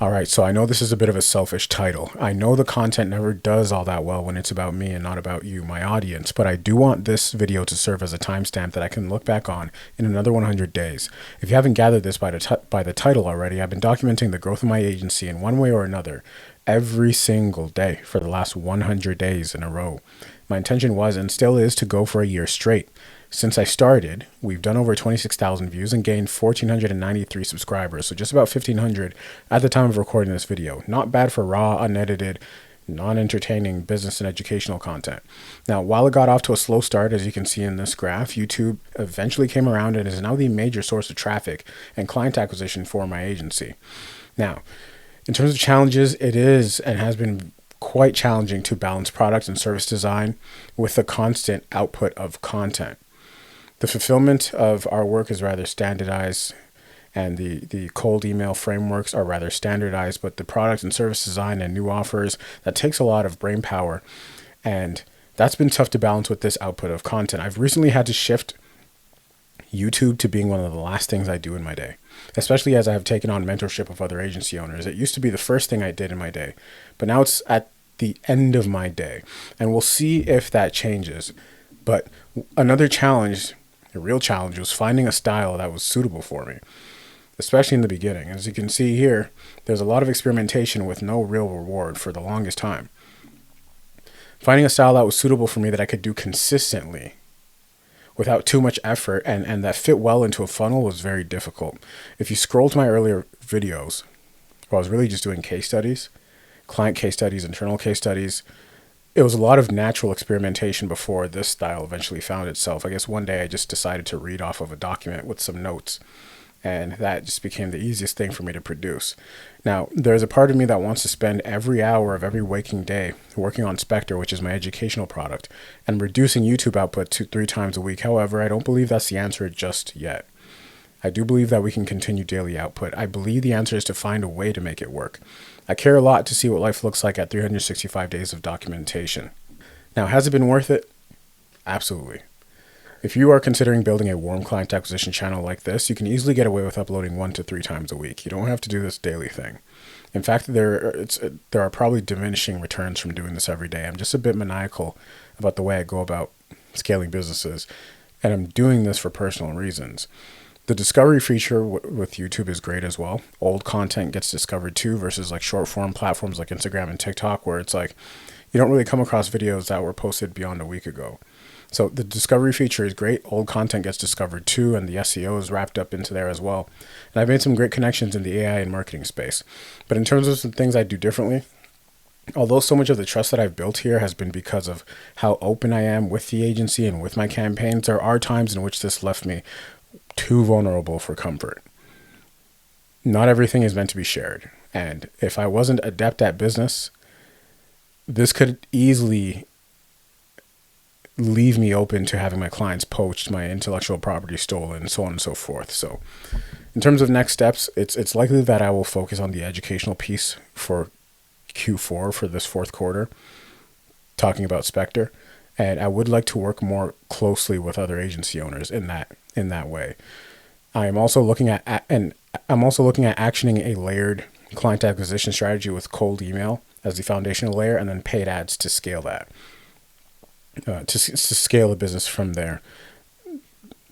All right, so I know this is a bit of a selfish title. I know the content never does all that well when it's about me and not about you, my audience, but I do want this video to serve as a timestamp that I can look back on in another 100 days. If you haven't gathered this by the title already, I've been documenting the growth of my agency in one way or another every single day for the last 100 days in a row. My intention was and still is to go for a year straight. Since I started, we've done over 26,000 views and gained 1,493 subscribers, so just about 1,500 at the time of recording this video. Not bad for raw, unedited, non-entertaining business and educational content. Now, while it got off to a slow start, as you can see in this graph, YouTube eventually came around and is now the major source of traffic and client acquisition for my agency. Now, in terms of challenges, it is and has been quite challenging to balance product and service design with the constant output of content. The fulfillment of our work is rather standardized, and the cold email frameworks are rather standardized, but the product and service design and new offers, that takes a lot of brain power, and that's been tough to balance with this output of content. I've recently had to shift YouTube to being one of the last things I do in my day, especially as I have taken on mentorship of other agency owners. It used to be the first thing I did in my day, but now it's at the end of my day, and we'll see if that changes. But another challenge, a real challenge, was finding a style that was suitable for me, especially in the beginning. As you can see here, there's a lot of experimentation with no real reward for the longest time. Finding a style that was suitable for me that I could do consistently without too much effort and that fit well into a funnel was very difficult. If you scroll to my earlier videos, where I was really just doing case studies, client case studies, internal case studies, it was a lot of natural experimentation before this style eventually found itself. I guess one day I just decided to read off of a document with some notes, and that just became the easiest thing for me to produce. Now, there's a part of me that wants to spend every hour of every waking day working on Spectre, which is my educational product, and reducing YouTube output 2-3 times a week. However, I don't believe that's the answer just yet. I do believe that we can continue daily output. I believe the answer is to find a way to make it work. I care a lot to see what life looks like at 365 days of documentation. Now, has it been worth it? Absolutely. If you are considering building a warm client acquisition channel like this, you can easily get away with uploading 1 to 3 times a week. You don't have to do this daily thing. In fact, there are probably diminishing returns from doing this every day. I'm just a bit maniacal about the way I go about scaling businesses, and I'm doing this for personal reasons. The discovery feature with YouTube is great as well. Old content gets discovered too, versus like short form platforms like Instagram and TikTok, where it's like you don't really come across videos that were posted beyond a week ago. So the discovery feature is great. Old content gets discovered too, and the SEO is wrapped up into there as well. And I've made some great connections in the AI and marketing space. But in terms of some things I do differently, although so much of the trust that I've built here has been because of how open I am with the agency and with my campaigns, there are times in which this left me too vulnerable for comfort. Not everything is meant to be shared. And if I wasn't adept at business, this could easily leave me open to having my clients poached, my intellectual property stolen, so on and so forth. So in terms of next steps, it's likely that I will focus on the educational piece for Q4 for this fourth quarter, talking about Spectre. And I would like to work more closely with other agency owners in that way. I'm also looking at actioning a layered client acquisition strategy with cold email as the foundational layer, and then paid ads to scale that, to scale the business from there.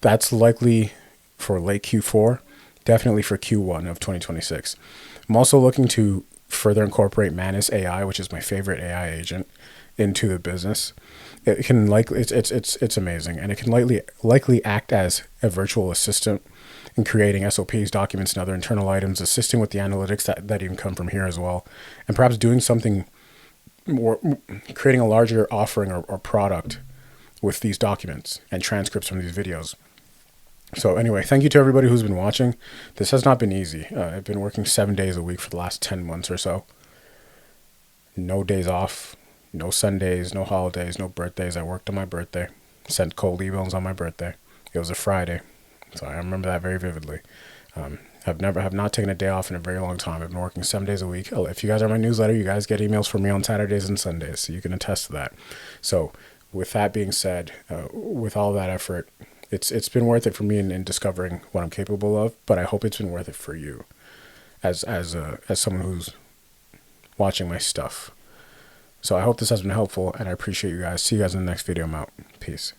That's likely for late Q4, definitely for Q1 of 2026. I'm also looking to further incorporate Manus AI, which is my favorite AI agent, into the business. It can it's amazing, and it can likely act as a virtual assistant in creating SOPs, documents, and other internal items, assisting with the analytics that even come from here as well, and perhaps doing something more, creating a larger offering or product with these documents and transcripts from these videos. So anyway, thank you to everybody who's been watching. This has not been easy. I've been working 7 days a week for the last 10 months or so. No days off. No Sundays, no holidays, no birthdays. I worked on my birthday, sent cold emails on my birthday. It was a Friday, so I remember that very vividly. Have not taken a day off in a very long time. I've been working 7 days a week. If you guys are my newsletter, you guys get emails from me on Saturdays and Sundays, so you can attest to that. So with that being said, with all that effort, it's been worth it for me in discovering what I'm capable of, but I hope it's been worth it for you. as someone who's watching my stuff. So I hope this has been helpful, and I appreciate you guys. See you guys in the next video. I'm out. Peace.